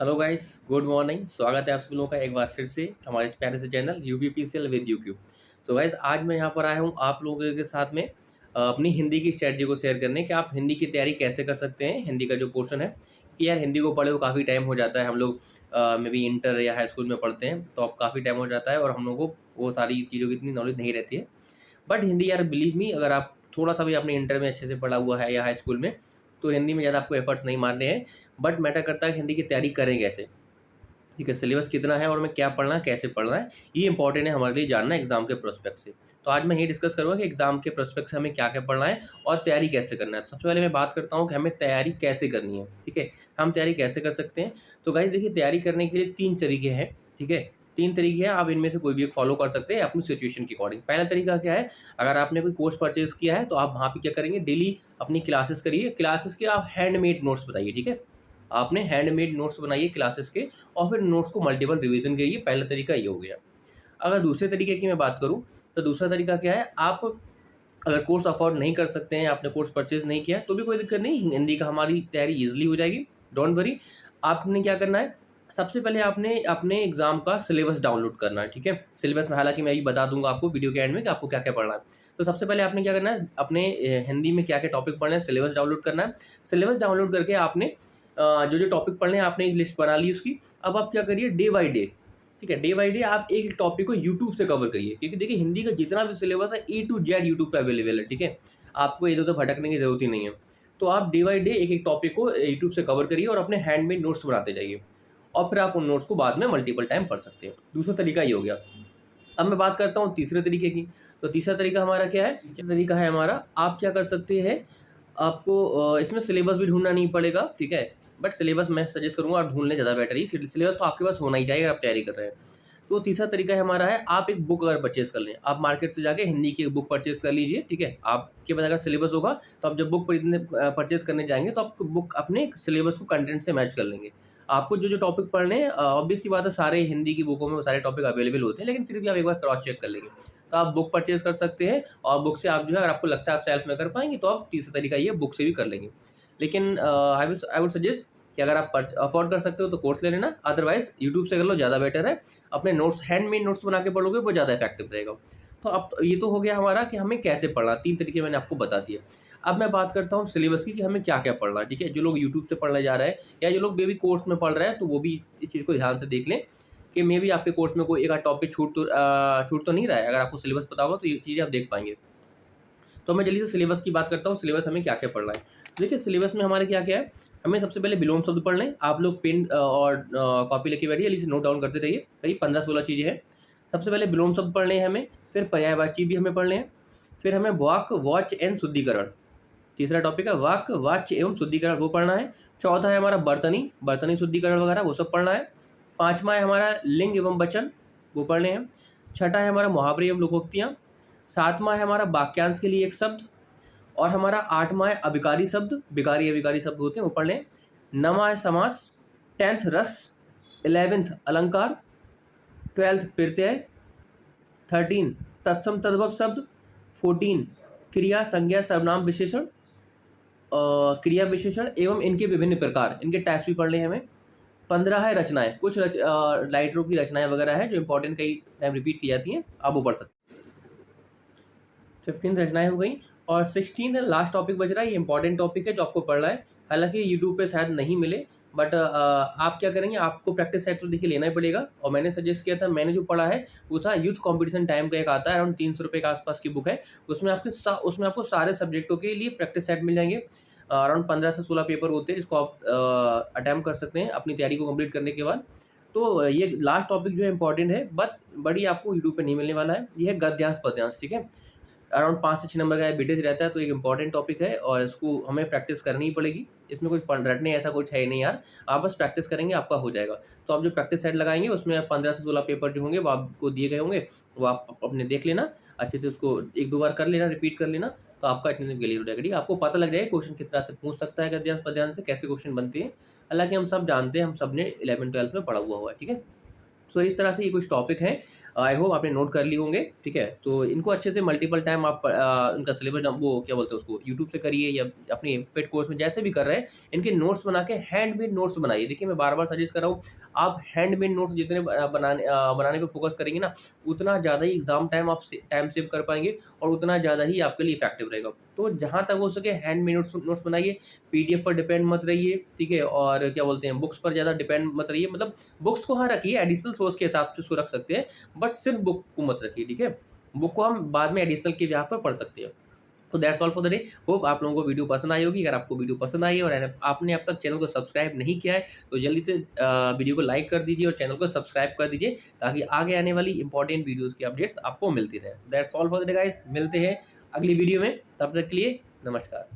Hello guys, good morning. स्वागत है आप सभी लोगों का एक बार फिर से हमारे इस प्यारे से channel यूबीपीसीएल with UQ. So guys, आज मैं यहाँ पर आया हूँ आप लोगों के साथ में अपनी हिंदी की स्ट्रैटेजी को शेयर करने कि आप हिंदी की तैयारी कैसे कर सकते हैं। हिंदी का जो पोर्शन है कि यार हिंदी को पढ़े हुए काफ़ी टाइम हो जाता है। हम लोग मे बी इंटर या हाई स्कूल में पढ़ते हैं तो अब काफ़ी टाइम हो जाता है और हम लोगों को वो सारी चीज़ों की इतनी नॉलेज नहीं रहती है। बट हिंदी यार बिलीव मी, अगर आप थोड़ा सा भी आपने इंटर में अच्छे से पढ़ा हुआ है या हाई स्कूल में, तो हिंदी में ज़्यादा आपको एफर्ट्स नहीं मारने हैं। बट मैटर करता है कि हिंदी की तैयारी करें कैसे। ठीक है, सिलेबस कितना है और हमें क्या पढ़ना है, कैसे पढ़ना है, ये इंपॉर्टेंट है हमारे लिए जानना एग्जाम के प्रोस्पेक्ट से। तो आज मैं ये डिस्कस करूँगा कि एग्जाम के प्रोस्पेक्ट से हमें क्या-क्या पढ़ना है और तैयारी कैसे करना है। सबसे पहले मैं बात करता हूँ कि हमें तैयारी कैसे करनी है, ठीक है? हम तैयारी कैसे कर सकते हैं? तो गाइस देखिए, तैयारी करने के लिए 3 तरीके हैं, ठीक है? 3 तरीके हैं, आप इनमें से कोई भी एक फॉलो कर सकते हैं अपनी सिचुएशन के अकॉर्डिंग। पहला तरीका क्या है, अगर आपने कोई कोर्स परचेज़ किया है तो आप वहाँ पे क्या करेंगे, डेली अपनी क्लासेस करिए। क्लासेस के आप हैंडमेड नोट्स बताइए, ठीक है? आपने हैंडमेड नोट्स बनाइए क्लासेस के और फिर नोट्स को मल्टीपल रिवीजन करिए। पहला तरीका ये हो गया। अगर दूसरे तरीके की मैं बात करूँ, तो दूसरा तरीका क्या है, आप अगर कोर्स अफोर्ड नहीं कर सकते हैं, आपने कोर्स परचेज़ नहीं किया है, तो भी कोई दिक्कत नहीं, हिंदी का हमारी तैयारी ईज़िली हो जाएगी, डोंट वरी। आपने क्या करना है, सबसे पहले आपने अपने एग्ज़ाम का सिलेबस डाउनलोड करना है, ठीक है? सिलेबस में हालाँकि मैं अभी बता दूँगा आपको वीडियो के एंड में कि आपको क्या-क्या पढ़ना है। तो सबसे पहले आपने क्या करना है, अपने हिंदी में क्या-क्या टॉपिक पढ़ने हैं, सिलेबस डाउनलोड करना है। सिलेबस डाउनलोड करके आपने जो-जो टॉपिक पढ़ने हैं, आपने एक लिस्ट बना ली उसकी। अब आप क्या करिए, डे बाय डे, ठीक है? डे बाय डे आप एक-एक टॉपिक को यूट्यूब से कवर करिए, क्योंकि देखिए हिंदी का जितना भी सिलेबस है ए टू जेड यूट्यूब पे अवेलेबल है, ठीक है? आपको इधर-उधर भटकने की ज़रूरत ही नहीं है। तो आप डे बाय डे एक-एक टॉपिक को यूट्यूब से कवर करिए और अपने हैंडमेड नोट्स बनाते जाइए और फिर आप उन नोट्स को बाद में मल्टीपल टाइम पढ़ सकते हैं। दूसरा तरीका ये हो गया। अब मैं बात करता हूँ तीसरे तरीके की। तो तीसरा तरीका हमारा क्या है? तीसरा तरीका है हमारा, आप क्या कर सकते हैं, आपको इसमें सिलेबस भी ढूँढना नहीं पड़ेगा, ठीक है? बट सिलेबस मैं सजेस्ट करूँगा आप ढूँढ लें ज़्यादा बेटर ही। सिलेबस तो आपके पास होना ही चाहिए अगर आप तैयारी कर रहे हैं। तो तीसरा तरीका है हमारा है, आप एक बुक अगर परचेज़ कर लें, आप मार्केट से जाके हिंदी की एक बुक परचेज़ कर लीजिए, ठीक है? आपके पास अगर सिलेबस होगा, तो आप जब बुक खरीदने परचेज़ करने जाएँगे, तो आप बुक अपने सिलेबस को कंटेंट से मैच कर लेंगे। आपको जो-जो टॉपिक पढ़ने हैं, ऑब्वियस सी बात है, सारे हिंदी की बुकों में वो सारे टॉपिक अवेलेबल होते हैं, लेकिन फिर भी आप एक बार क्रॉस चेक कर लेंगे। तो आप बुक परचेज़ कर सकते हैं और बुक से आप जो है, अगर आपको लगता है आप सेल्फ में कर पाएँगे, तो आप तीसरा तरीका ये है, बुक से भी कर लेंगे। लेकिन आई वुड सजेस्ट कि अगर आप अफोर्ड कर सकते हो तो कोर्स ले लेना, अदरवाइज़ यूट्यूब से कर लो, ज़्यादा बेटर है। अपने नोट्स हैंडमेड नोट्स बना के पढ़ोगे वो ज़्यादा इफेक्टिव रहेगा। तो अब ये तो हो गया हमारा कि हमें कैसे पढ़ना, 3 तरीके मैंने आपको बता दिए। अब मैं बात करता हूँ सिलेबस की कि हमें क्या-क्या पढ़ना है, ठीक है? जो लोग यूट्यूब से पढ़ने जा रहे हैं या जो लोग मे बी कोर्स में पढ़ रहे हैं, तो वो भी इस चीज़ को ध्यान से देख लें कि मे बी आपके कोर्स में कोई एक आध टॉपिक छूट तो नहीं रहा है। अगर आपको सिलेबस पता होगा तो ये चीज़ें आप देख पाएँगे। तो मैं जल्दी से सिलेबस की बात करता हूँ, सिलेबस हमें क्या-क्या पढ़ना है। देखिए सिलेबस में हमारे क्या-क्या है, हमें सबसे पहले विलोम शब्द पढ़ लें। आप लोग पेन और कॉपी लेके बैठिए, जल्दी से नोट डाउन करते रहिए। करीब 15-16 चीज़ें हैं। सबसे पहले विलोम शब्द पढ़ने हैं हमें, फिर पर्यायवाची भी हमें पढ़ने हैं, फिर हमें वाक, वाच्य एंड शुद्धिकरण। तीसरा टॉपिक है वाक, वाच्य एवं शुद्धिकरण, वो पढ़ना है। चौथा है हमारा बर्तनी, बर्तनी शुद्धिकरण वगैरह वो सब पढ़ना है। पाँचवाँ है हमारा लिंग एवं वचन, वो पढ़ने हैं। छठा है हमारा मुहावरे एवं लोकोक्तियाँ। सातवाँ है हमारा वाक्यांश के लिए एक शब्द और हमारा 8वाँ है अभिकारी शब्द, विकारी अभिकारी शब्द होते हैं वो पढ़ लें। 9वाँ है समास, 10th रस, 11th अलंकार, 12th प्रत्यय, 13 तत्सम तद्भव शब्द, 14 क्रिया संज्ञा सर्वनाम विशेषण, क्रिया विशेषण एवं इनके विभिन्न प्रकार, इनके टाइप्स भी पढ़ लें हमें। 15 है रचनाएँ, कुछ राइटरों की रचनाएँ वगैरह हैं जो इंपॉर्टेंट कई टाइम रिपीट की जाती हैं, आप वो पढ़ सकते हैं। 15 रचनाएँ हो गई और 16 लास्ट टॉपिक बच रहा है, ये इंपॉर्टेंट टॉपिक है जो आपको पढ़ना है। हालाँकि यूट्यूब पे शायद नहीं मिले, बट आप क्या करेंगे, आपको प्रैक्टिस सेट तो देखिए लेना ही पड़ेगा और मैंने सजेस्ट किया था, मैंने जो पढ़ा है वो था यूथ कॉम्पिटिशन टाइम का, एक आता है अराउंड 300 रुपये के आसपास की बुक है। उसमें आपको सारे सब्जेक्टों के लिए प्रैक्टिस सेट मिल जाएँगे। अराउंड 15 से 16 पेपर होते हैं जिसको आप अटेम्प्ट कर सकते हैं अपनी तैयारी को कंप्लीट करने के बाद। तो ये लास्ट टॉपिक जो है इंपॉर्टेंट है, बट ये आपको यूट्यूब पे नहीं मिलने वाला है। ये है गद्यांश पद्यांश, ठीक है? अराउंड 5 से 6 नंबर का वेटेज रहता है, तो एक इंपॉर्टेंट टॉपिक है और इसको हमें प्रैक्टिस करनी ही पड़ेगी। इसमें कोई रटने ऐसा कुछ है ही नहीं यार, आप बस प्रैक्टिस करेंगे आपका हो जाएगा। तो आप जो प्रैक्टिस सेट लगाएँगे उसमें 15 से 16 पेपर जो होंगे वो आपको दिए गए होंगे, वो आप अपने देख लेना, अच्छे से उसको 1-2 बार कर लेना, रिपीट कर लेना, तो आपका इतने दिन क्लियर हो जाएगा, ठीक है? आपको पता लग जाएगा क्वेश्चन किस तरह से पूछ सकता है गद्यांश पद्यांश से, कैसे क्वेश्चन बनते हैं। हालाँकि हम सब जानते हैं, हम सबने 11th-12th में पढ़ा हुआ है, ठीक है? सो इस तरह से ये कुछ टॉपिक हैं। आई होप आपने नोट कर लिए होंगे, ठीक है। तो इनको अच्छे से मल्टीपल टाइम आप इनका सिलेबस वो क्या बोलते हैं उसको यूट्यूब से करिए या अपनी पेड कोर्स में जैसे भी कर रहे हैं, इनके नोट्स बना के हैंडमेड नोट्स बनाइए। देखिए मैं बार-बार सजेस्ट कर रहा हूँ, आप हैंडमेड नोट्स जितने बनाने पे फोकस करेंगे ना, उतना ज़्यादा ही एग्ज़ाम टाइम आप टाइम सेव कर पाएँगे और उतना ज़्यादा ही आपके लिए इफ़ेक्टिव रहेगा। तो जहाँ तक हो सके हैंडमेड नोट्स बनाइए, पीडीएफ पर डिपेंड मत रहिए, ठीक है? और क्या बोलते हैं बुक्स पर ज़्यादा डिपेंड मत रहिए, मतलब बुक्स को हाँ रखिए, एडिशनल सोर्स के हिसाब से उसको रख सकते हैं, बट सिर्फ बुक को मत रखिए, ठीक है? बुक को हम बाद में एडिशनल के बिहाफ़ पे पढ़ सकते हैं। तो that's all for the day. Hope आप लोगों को वीडियो पसंद आई होगी। अगर आपको वीडियो पसंद आई है और आपने अब तक चैनल को सब्सक्राइब नहीं किया है, तो जल्दी से वीडियो को लाइक कर दीजिए और चैनल को सब्सक्राइब कर दीजिए, ताकि आगे आने वाली इंपॉर्टेंट वीडियोज़ की अपडेट्स आपको मिलती रहे। तो that's all for the day guys, मिलते हैं अगली वीडियो में, तब तक के लिए नमस्कार।